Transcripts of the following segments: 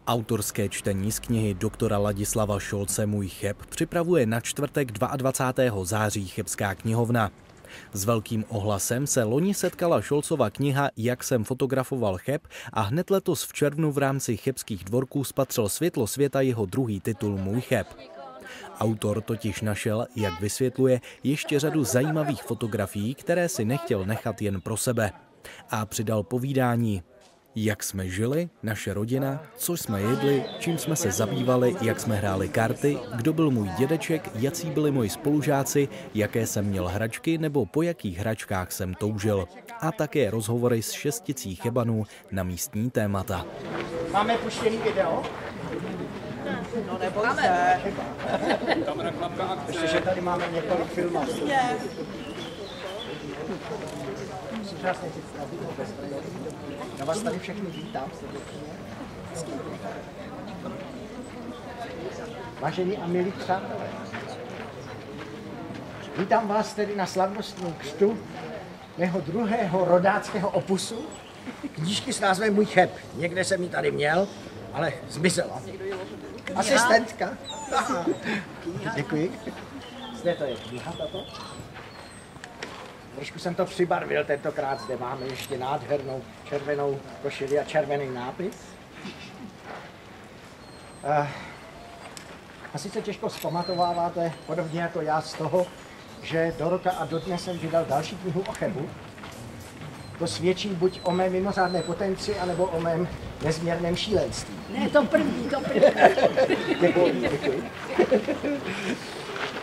Autorské čtení z knihy doktora Ladislava Šolce Můj Cheb připravuje na čtvrtek 22. září Chebská knihovna. S velkým ohlasem se loni setkala Šolcova kniha Jak jsem fotografoval Cheb a hned letos v červnu v rámci chebských dvorků spatřil světlo světa jeho druhý titul Můj Cheb. Autor totiž našel, jak vysvětluje, ještě řadu zajímavých fotografií, které si nechtěl nechat jen pro sebe. A přidal povídání. Jak jsme žili, naše rodina, co jsme jedli, čím jsme se zabývali, jak jsme hráli karty, kdo byl můj dědeček, jací byli moji spolužáci, jaké jsem měl hračky nebo po jakých hračkách jsem toužil. A také rozhovory s šesticí Chebanů na místní témata. Máme puštěný video? No neboj se. Ještě, že tady máme několik filmů. Já vás tady všechny vítám. Vážení a milí přátelé, vítám vás tedy na slavnostním křtu mého druhého rodáckého opusu, knížky s názvem Můj Cheb. Někde jsem ji tady měl, ale zmizela. Asistentka. Děkuji. Zde to je kniha tato. Trošku jsem to přibarvil tentokrát, zde máme ještě nádhernou červenou košili a červený nápis. Asi se těžko zpamatováváte, podobně jako já, z toho, že do roka a do dne jsem vydal další knihu o Chebu. To svědčí buď o mé mimořádné potenci, anebo o mém nezměrném šílenství. Ne, to první. Děkuji.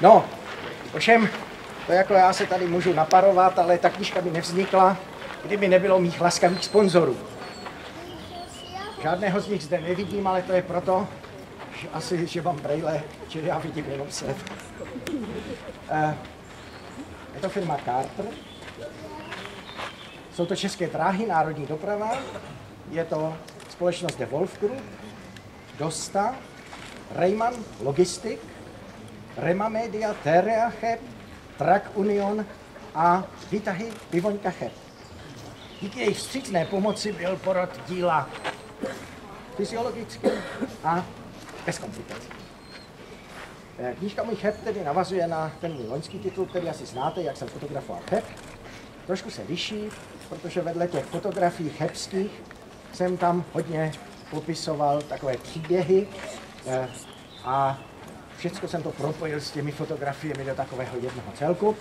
No, ovšem, to jako já se tady můžu naparovat, ale ta knížka by nevznikla, kdyby nebylo mých laskavých sponzorů. Žádného z nich zde nevidím, ale to je proto, že mám brejle, čili já vidím jenom sled. Je to firma Carter. Jsou to České dráhy, národní doprava. Je to společnost De Wolf Group, Dosta, Reimann Logistik, Rema Media, Terea Cheb, Trak Union a výtahy Pivoňka Cheb. Díky jejich vstřícné pomoci byl porod díla fyziologicky a bez komplikací. Knížka Můj Cheb tedy navazuje na ten můj loňský titul, který asi znáte, Jak jsem fotografoval Cheb. Trošku se liší, protože vedle těch fotografií chebských jsem tam hodně popisoval takové příběhy a všechno jsem to propojil s těmi fotografiemi do takového jednoho celku.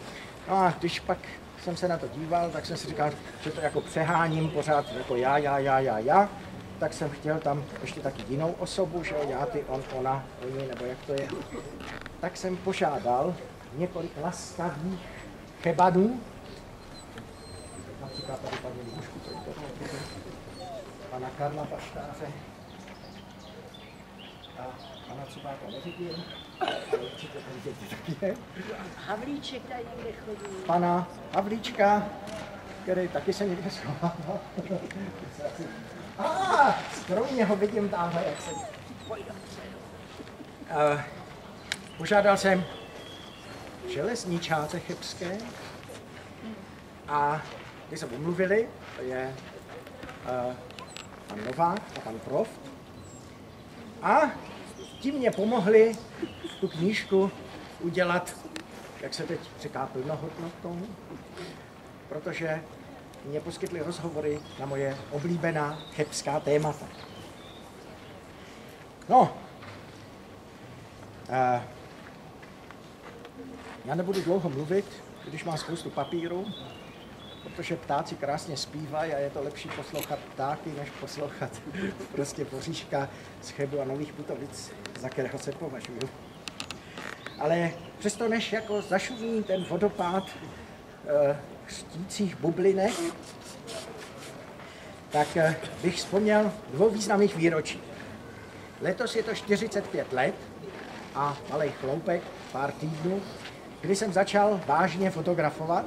No a když pak jsem se na to díval, tak jsem si říkal, že to jako přeháním pořád jako já, tak jsem chtěl tam ještě taky jinou osobu, že já, ty, on, ona, oni, nebo jak to je. Tak jsem požádal několik laskavých Chebanů, například tady paní Lůžku, pana Karla Paštáře a pana Cubáka nevidím, ale určitě nevidíte taky. Havlíček tady někde chodí. Pana Havlíčka, který taky se někde schovával. Skromně ho vidím tamhle, jak se... Požádal jsem železničáře chebské a ty se omluvili, to je pan Novák a pan Proft. A ti mě pomohli tu knížku udělat, jak se teď říká, plnohodnotnou, protože mě poskytli rozhovory na moje oblíbená chebská témata. No, já nebudu dlouho mluvit, když mám spoustu papíru, protože ptáci krásně zpívají a je to lepší poslouchat ptáky, než poslouchat prostě Boříška z Chebu a Nových Butovic, za kterého se považuju. Ale přesto, než jako zašumí ten vodopád chřtících bublinek, tak bych vzpomněl dvou významných výročí. Letos je to 45 let a malej chloupek, pár týdnů, kdy jsem začal vážně fotografovat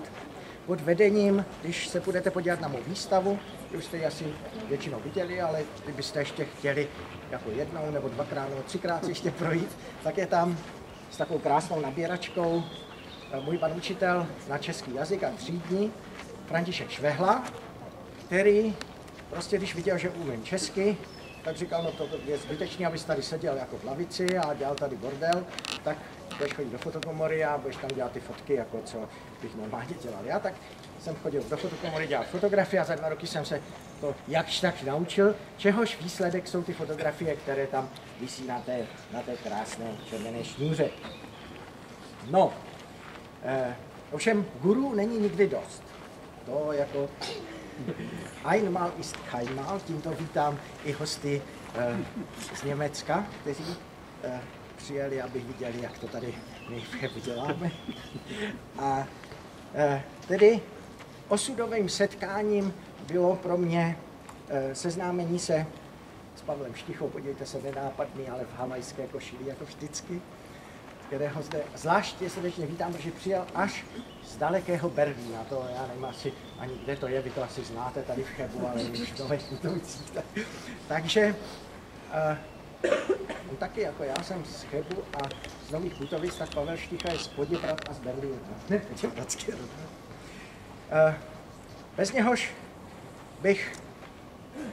pod vedením, když se budete podívat na mou výstavu, už jste ji asi většinou viděli, ale kdybyste ještě chtěli jako jednou nebo dvakrát nebo třikrát si ještě projít, tak je tam s takovou krásnou nabíračkou můj pan učitel na český jazyk a třídní František Švehla, který prostě, když viděl, že umím česky, tak říkal, no to je zbytečný, abys tady seděl jako v lavici a dělal tady bordel, tak budeš chodit do fotokomory a budeš tam dělat ty fotky, jako co bych normálně dělal já, tak jsem chodil do fotokomory dělat fotografie a za 2 roky jsem se to jakž tak naučil, čehož výsledek jsou ty fotografie, které tam visí na té krásné červené šňůře. No, ovšem guru není nikdy dost. To jako einmal ist keinmal, tímto vítám i hosty z Německa, kteří přijeli, aby viděli, jak to tady my děláme. A tedy osudovým setkáním bylo pro mě seznámení se s Pavlem Štichou, podívejte se, nenápadný, ale v havajské košili, jako vždycky, kterého zde zvláště srdečně vítám, protože přijel až z dalekého Berlína. To já nevím asi ani kde to je, vy to asi znáte tady v Chebu, ale už to putoucích. Takže on taky jako já jsem z Chebu a z Nových Butovic, tak Pavel Šticha je z Poděbrad a z Berlína. Ne, Poděbradské rodiny. Bez něhož bych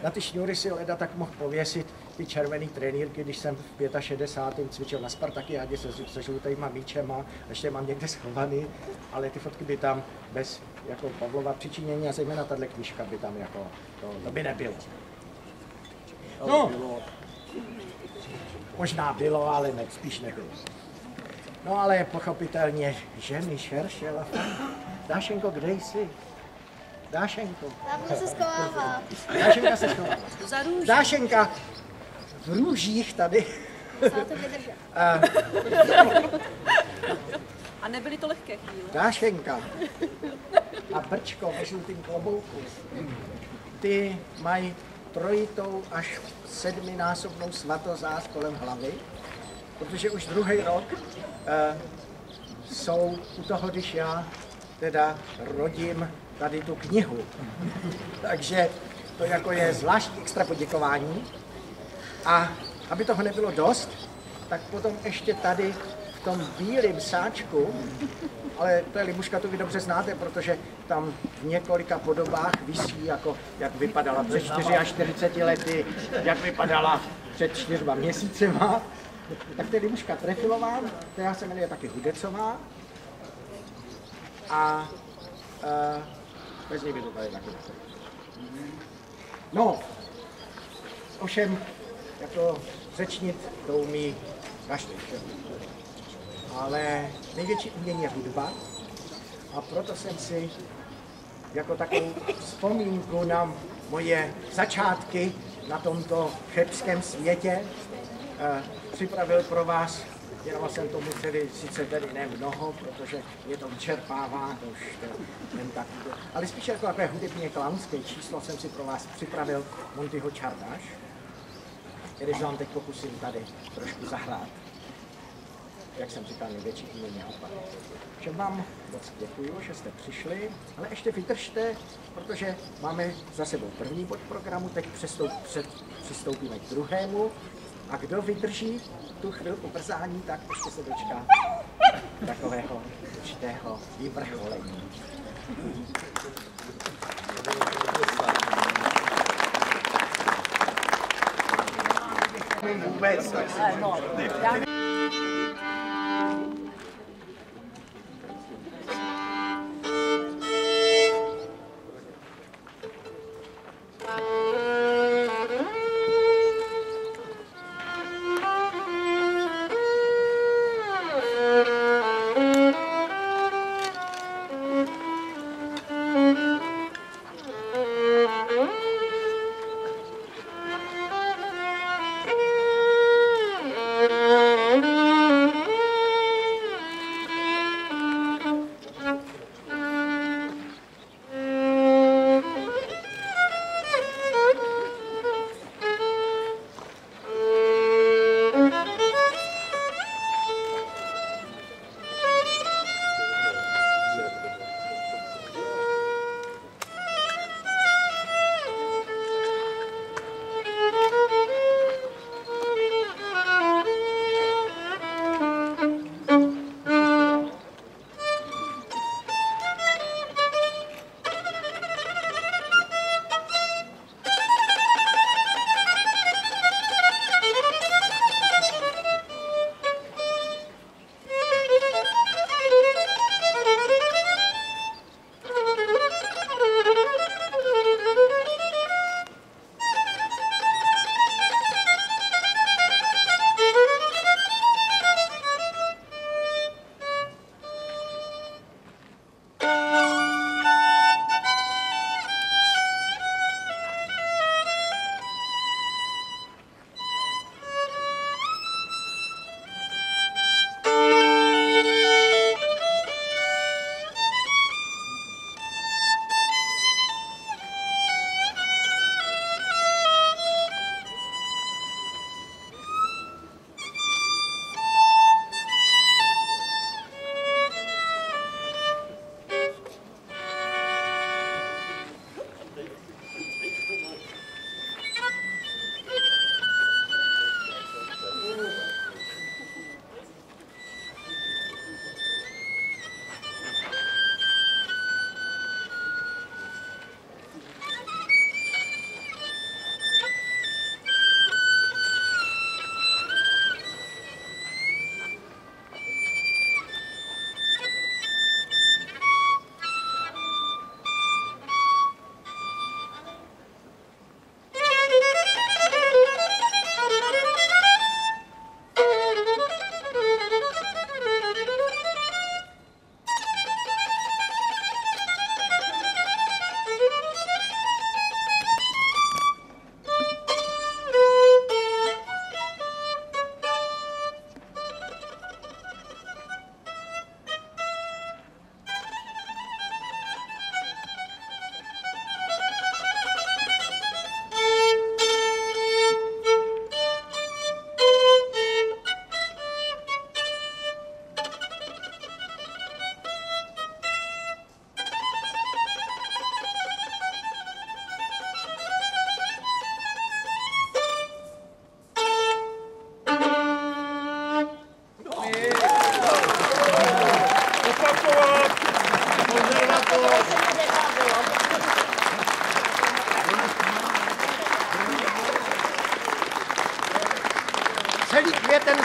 na ty šňůry si leda tak mohl pověsit ty červený trenýrky, když jsem v 65. cvičil na Spartakiádě se žlutýma míčema, ještě mám někde schovaný, ale ty fotky by tam bez jako Pavlova přičinění a zejména tahle knížka by tam jako, to by nebylo. No, možná bylo, ale ne, spíš nebylo. No ale pochopitelně ženy šeršela. Dášenko, kde jsi? Dášenko. Tam se schovává. Dášenka se schovává. Dášenka v růžích tady. A nebyly to lehké chvíle. Dášenka a Brčko ve žlutým klobouku. Ty mají trojitou až 7násobnou svatozář kolem hlavy, protože už druhý rok jsou u toho, když já teda rodím tady tu knihu. Takže to jako je zvláštní extra poděkování. A aby toho nebylo dost, tak potom ještě tady v tom bílém sáčku, ale to je libuška, to vy dobře znáte, protože tam v několika podobách visí, jako jak vypadala před 44 lety, jak vypadala před 4 měsícema. Tak to je libuška Trefilová, která se jmenuje taky Hudecová. A bez ní by to tady taky. No, ovšem, jako řečnit to umí každý. Ale největší umění je hudba a proto jsem si jako takovou vzpomínku na moje začátky na tomto chebském světě připravil pro vás. Věnoval jsem tomu tedy sice tedy ne mnoho, protože mě to vyčerpává, to už jen tak. Ale spíš jako takové hudebně klaunské číslo jsem si pro vás připravil Montyho Čardáš, který vám teď pokusím tady trošku zahrát. Jak jsem říkal, největší umění hudba. Všem vám moc děkuju, že jste přišli, ale ještě vydržte, protože máme za sebou první bod programu, teď přistoupíme k druhému. A kdo vydrží tu chvilku brzání, tak ještě se dočká takového určitého vyvrcholení. Vůbec.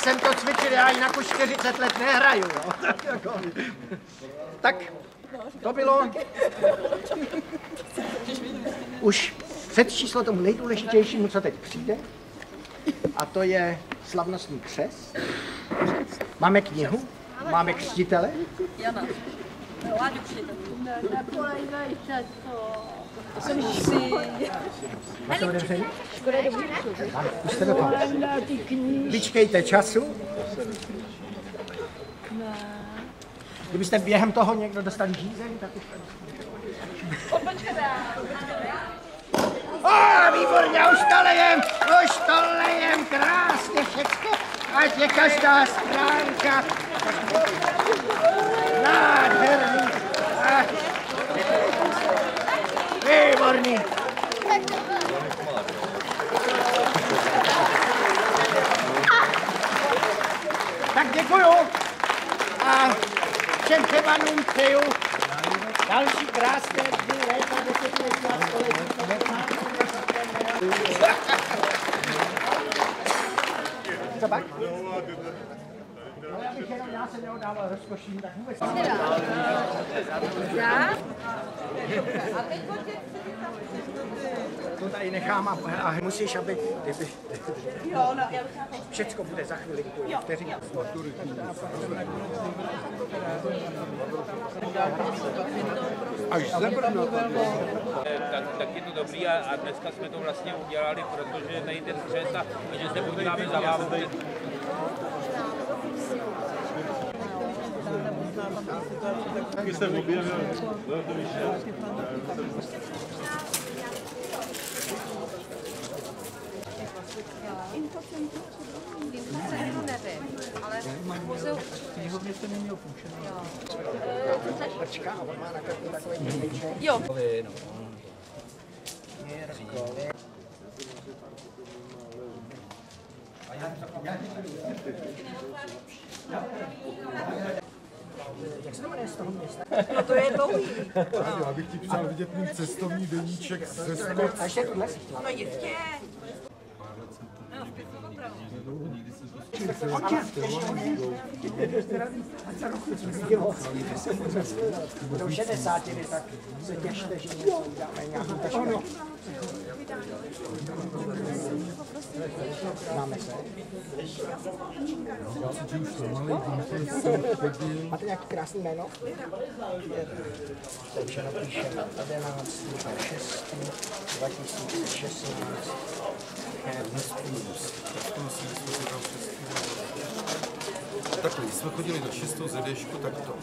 jsem to cvičil, já jinak už 40 let nehraju, jo. Tak, to bylo už předčíslo tomu nejdůležitějšímu, co teď přijde. A to je slavnostní křest. Máme knihu, máme křtitele. Jana. Láďu přijde. Nepolejvejte to. To jsem si... Máte otevřený? Puste do toho. Vyčkejte času. Kdybyste během toho někdo dostali žízeň, tak už... Výborně, už to lejem, krásně všecko, ať je každá stránka nádherný. Výborný. Tak děkuju a všem Chebanům přeju další krásné dny, léta, desetiletí a století. Co pak? Já se neodával rozkoším, tak vůbec ne. To tady nechám a musíš, aby... Všecko bude za chvilinku, vteřinu. Tak je to dobrý a dneska jsme to vlastně udělali, protože tady ten křest a že se podíváme za vámi. Taky jsem objevil. Nevím, ale muzeu... Knihovně to neměl funkčovat. Počká, on má na krku takový mělíček. Jo. Jak se to jmenuje z toho města? No to je dlouhý. Já bych ti přál vidět můj cestovní deníček ze Skot. A ještě tuhle? No jistě. Do 60, tak se těšte, že dáme nějakou tašku. Známe se. Máte nějaký krásný jméno? Takže napíšeme 11.6.2016. Takhle, když jsme chodili do 6. ZDčku, tak to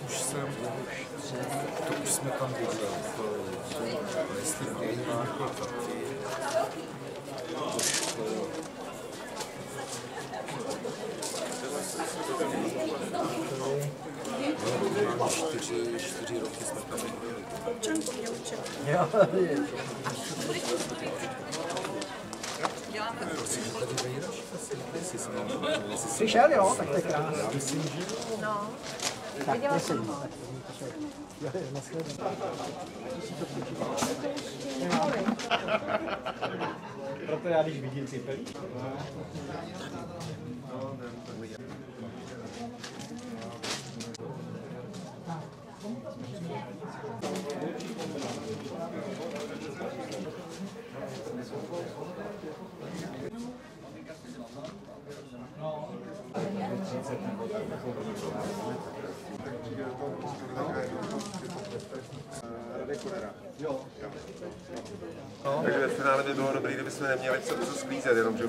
už jsme tam viděli. Jestli Brejnák a taky. Máme 4 roky jsme tam byli. Přišel, jo? Tak to je krásný. No. Tak, prosím. Proto já, když vidím ty pelíčky. Takže ve finále by bylo dobrý, kdyby jsme neměli co sklízet, jenomže...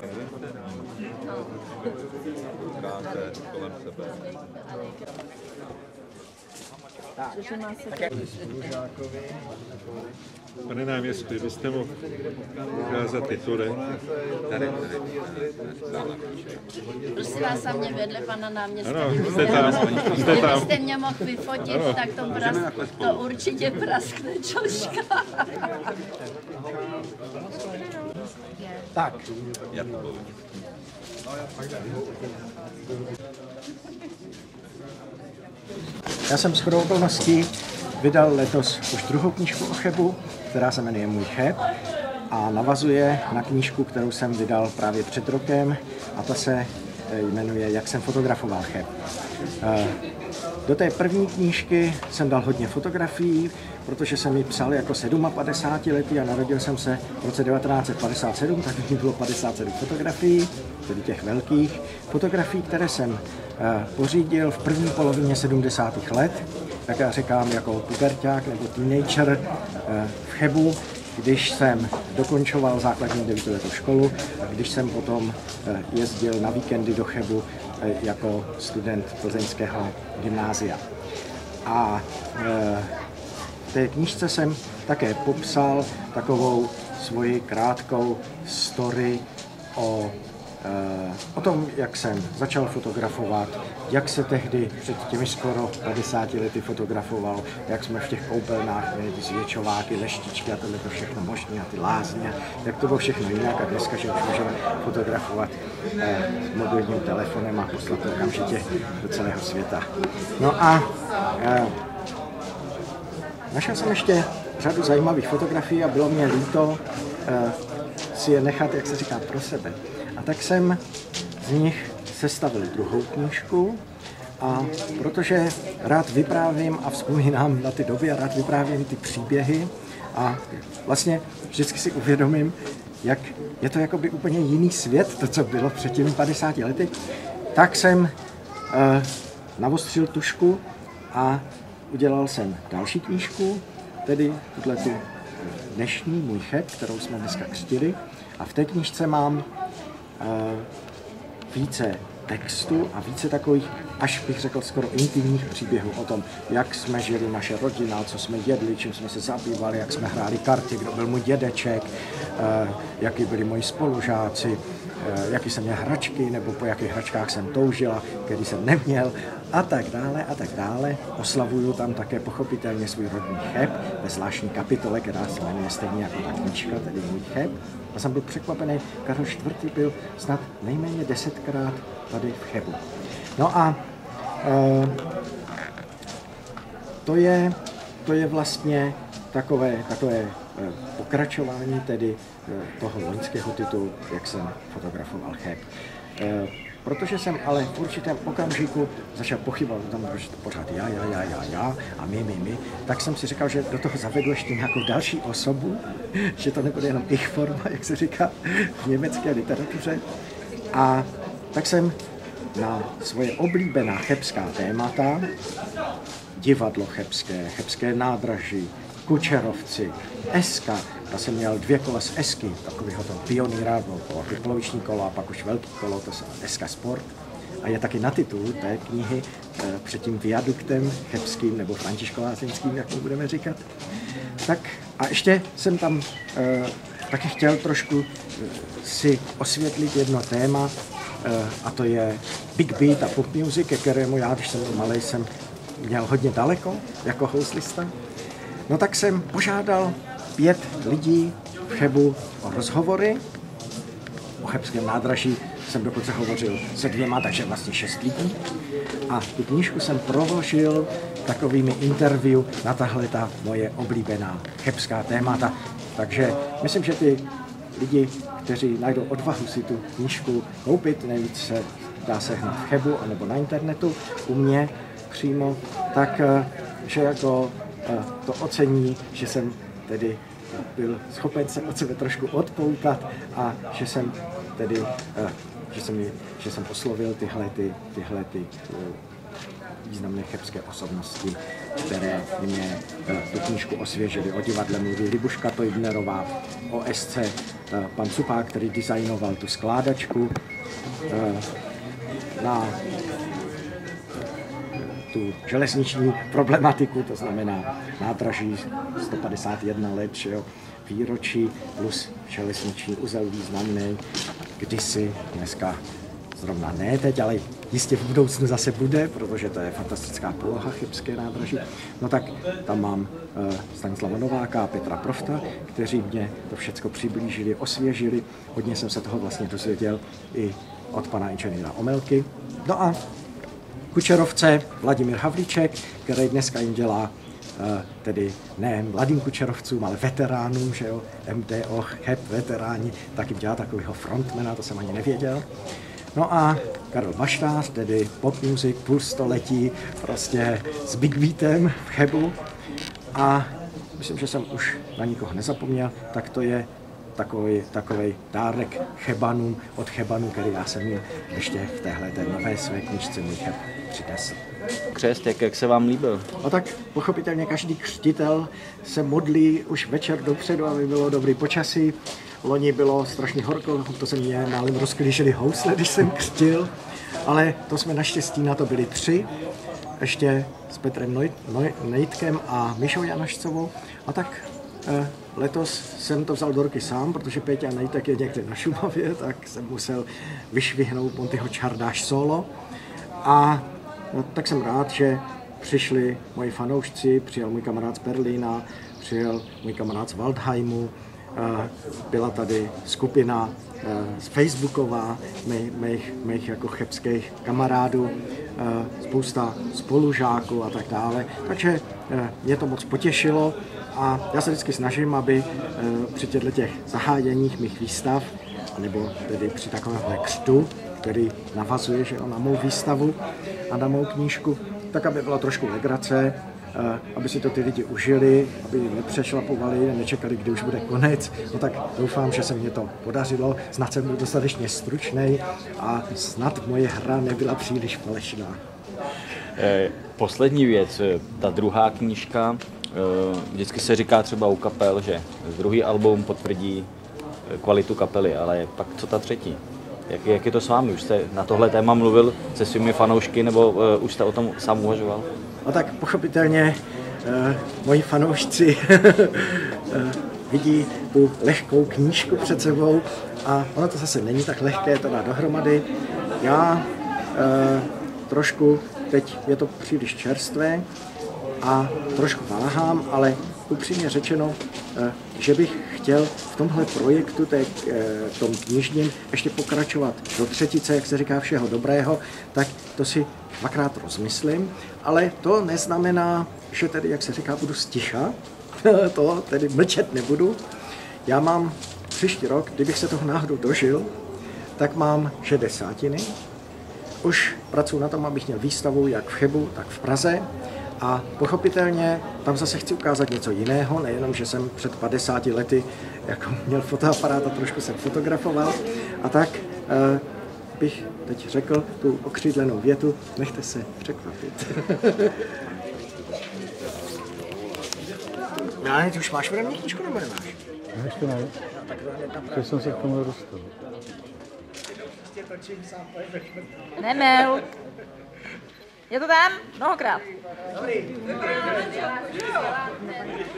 kolem sebe. Pane náměstku, byste mohl ukázat titulek? Prosím vás, a mě vedle pana náměstka. Ano, jste tam. Kdybyste mě mohl vyfotit, ano. Tak to určitě praskne čoška. Tak. Já jsem shodou okolností vydal letos už druhou knížku o Chebu, která se jmenuje Můj Cheb a navazuje na knížku, kterou jsem vydal právě před rokem a ta se jmenuje Jak jsem fotografoval Cheb. Do té první knížky jsem dal hodně fotografií, protože jsem ji psal jako 57 letý a narodil jsem se v roce 1957, tak mi bylo 57 fotografií, tedy těch velkých fotografií, které jsem pořídil v první polovině 70. let, tak já říkám jako puberťák nebo teenager v Chebu, když jsem dokončoval základní 9letou školu a když jsem potom jezdil na víkendy do Chebu jako student plzeňského gymnázia. A v té knížce jsem také popsal takovou svoji krátkou story o tom, jak jsem začal fotografovat, jak se tehdy před těmi skoro 50 lety fotografovalo, jak jsme v těch koupelnách měli ty zvětšováky, leštičky a tohle to všechno možné a ty lázně, jak to bylo všechno jinak a dneska, že už můžeme fotografovat s mobilním telefonem a poslat to okamžitě do celého světa. No a našel jsem ještě řadu zajímavých fotografií a bylo mě líto si je nechat, jak se říká, pro sebe. A tak jsem z nich sestavil druhou knížku a protože rád vyprávím a vzpomínám na ty doby a rád vyprávím ty příběhy a vlastně vždycky si uvědomím, jak je to jakoby úplně jiný svět, to, co bylo před těmi 50 lety, tak jsem navostřil tušku a udělal jsem další knížku, tedy tuto dnešní Můj Cheb, kterou jsme dneska křtili. A v té knížce mám více textu a více takových, až bych řekl, skoro intimních příběhů o tom, jak jsme žili, naše rodina, co jsme jedli, čím jsme se zabývali, jak jsme hráli karty, kdo byl můj dědeček, jaký byli moji spolužáci, jaký jsem měl hračky, nebo po jakých hračkách jsem toužila, který jsem neměl a tak dále. Oslavuju tam také pochopitelně svůj rodný Cheb ve zvláštní kapitole, která se jmenuje stejně jako ta knížka, tedy Můj Cheb. A jsem byl překvapený, Karel IV. Byl snad nejméně 10krát tady v Chebu. No a to je vlastně takové pokračování tedy toho loňského titulu, jak jsem fotografoval Cheb. Protože jsem ale v určitém okamžiku začal pochybovat o tom, že to pořád já a my, tak jsem si říkal, že do toho zavedu ještě nějakou další osobu, že to nebude jenom ich forma, jak se říká v německé literatuře. A tak jsem na svoje oblíbená chebská témata, divadlo chebské, chebské nádraží, Kučerovci, Eska, já jsem měl 2 kola z Esky, takového toho pionýra, poloviční kolo a pak už velký kolo, to jsou Eska Sport. A je taky na titulu té knihy před tím viaduktem chebským nebo františkolázeňským, jak mu budeme říkat. Tak a ještě jsem tam taky chtěl trošku si osvětlit jedno téma, a to je Big Beat a pop music, ke kterému já, když jsem byl malej, jsem měl hodně daleko jako houslista. No tak jsem požádal 5 lidí v Chebu o rozhovory. O chebském nádraží jsem dokonce hovořil se 2, takže vlastně 6 lidí. A tu knížku jsem proložil takovými interview na tahle ta moje oblíbená chebská témata. Takže myslím, že ty lidi, kteří najdou odvahu si tu knížku koupit, nejvíc se dá sehnat v Chebu anebo na internetu u mě přímo, tak že jako to ocení, že jsem tedy byl schopen se od sebe trošku odpoutat a že jsem tedy, že jsem oslovil tyhle významné chebské osobnosti, které mě tu knížku osvěžily. O divadle mluví Libuška Tojbnerová, o Esce pan Cupák, který designoval tu skládačku, na tu železniční problematiku, to znamená nádraží 151 let, že jo, výročí plus železniční uzel významný, kdysi, dneska zrovna ne teď, ale jistě v budoucnu zase bude, protože to je fantastická poloha chebské nádraží. No tak tam mám Stanislava Nováka a Petra Profta, kteří mě to všechno přiblížili, osvěžili. Hodně jsem se toho vlastně dozvěděl i od pana inženýra Omelky. No a Kučerovce Vladimír Havlíček, který dneska jim dělá tedy ne mladým kučerovcům, ale veteránům, že jo, MDO, Cheb, veteráni, tak jim dělá takového frontmana, to jsem ani nevěděl. No a Karel Baštář, tedy pop music, půl století, prostě s Big Beatem v Chebu. A myslím, že jsem už na nikoho nezapomněl, tak to je takový dárek Chebanům od Chebanů, který já jsem jim ještě v téhleté nové své knížce Můj Cheb přinesl. Křest, jak se vám líbil? No tak pochopitelně každý křtitel se modlí už večer dopředu, aby bylo dobrý počasí. Loni bylo strašně horko, to se mě málem rozklížily housle, když jsem křtil, ale to jsme naštěstí na to byli 3, ještě s Petrem Nejtkem a Mišou Janašcovou. A tak letos jsem to vzal do ruky sám, protože Péťa Nejtek je někde na Šumavě, tak jsem musel vyšvihnout Montyho Čardáš solo. A tak jsem rád, že přišli moji fanoušci, přijel můj kamarád z Berlína, přijel můj kamarád z Waldheimu, byla tady skupina z Facebooková, mých jako chebských kamarádů, spousta spolužáků a tak dále. Takže mě to moc potěšilo a já se vždycky snažím, aby při těch zahájeních mých výstav, nebo tedy při takovém křtu, který navazuje na mou výstavu a na mou knížku, tak aby byla trošku legrace, aby si to ty lidi užili, aby nepřešlapovali, nečekali, kdy už bude konec. No tak doufám, že se mně to podařilo, snad jsem byl dostatečně stručnej a snad moje hra nebyla příliš falešná. Poslední věc, ta druhá knížka, vždycky se říká třeba u kapel, že druhý album potvrdí kvalitu kapely, ale pak co ta třetí? Jak je to s vámi? Už jste na tohle téma mluvil se svými fanoušky, nebo už jste o tom sám uvažoval? No tak pochopitelně moji fanoušci vidí tu lehkou knížku před sebou a ono to zase není tak lehké to dát dohromady. Já trošku, teď je to příliš čerstvé a trošku váhám, ale upřímně řečeno, že bych chtěl v tomhle projektu, tom knižním, ještě pokračovat do třetice, jak se říká, všeho dobrého, tak to si dvakrát rozmyslím, ale to neznamená, že tedy, jak se říká, budu sticha, to tedy mlčet nebudu. Já mám příští rok, kdybych se toho náhodou dožil, tak mám 60. Už pracuji na tom, abych měl výstavu jak v Chebu, tak v Praze. A pochopitelně tam zase chci ukázat něco jiného, nejenom, že jsem před 50 lety jako měl fotoaparát a trošku jsem fotografoval. A tak bych teď řekl tu okřídlenou větu, nechte se překvapit. Milane, ty už máš ode mě knížku nebo nemáš? No, ještě ne. Že jsem se k tomu dostal. Nemel. Je to tam? Mnohokrát.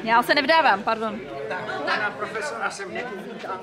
Já se nevdávám, pardon. Tak, pana profesora jsem nevítám.